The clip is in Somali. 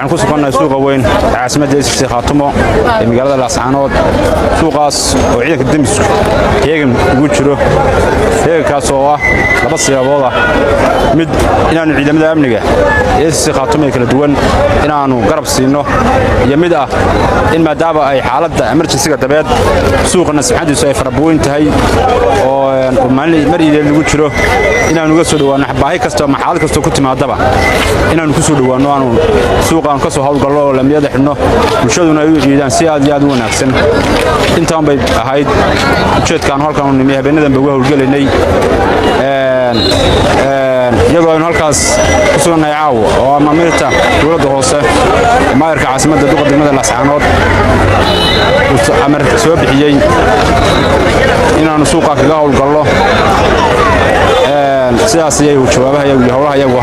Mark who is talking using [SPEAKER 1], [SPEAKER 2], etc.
[SPEAKER 1] waxaan ku sugannahay suuqa weyn caasimadda SSC Khaatumo ee magaalada Laascaanood suuqaas oo ciidanka damisku heegan ugu jiro heegankaas oo ah laba siyaabood ah mid inaanu ciidamada amniga SSC Khaatumo ee kala duwan inaanu garab siino iyo mid ah in maadaama ay xaaladda emergency-ga dabeed suuqana saxadiisu ay farabaweyn tahay oo maalin lagu jiro inaanu uga soo dhawaano baahi kasta ama xaalad kasta ku timaadaba inaanu ku soo dhawaano aanu suuqaan ka soo hawlgalno oo lamiyada xidhno bulshaduna ay u ciidaan si aad iyo aad u wanaagsan intaan bay ahayd ujeedkaan halkan u nimay habeenadan baa uga hawlgalaynay iyadoo aynu halkaas ku sugannahay caawa oo maamulka dowladda hoose maayarka caasimadda duqa degmada Laascaanood amar soo bixiyay inaanu suuqa kaga hawlgalno sidaas ayay jawaabaha iyo hawlaha iyagu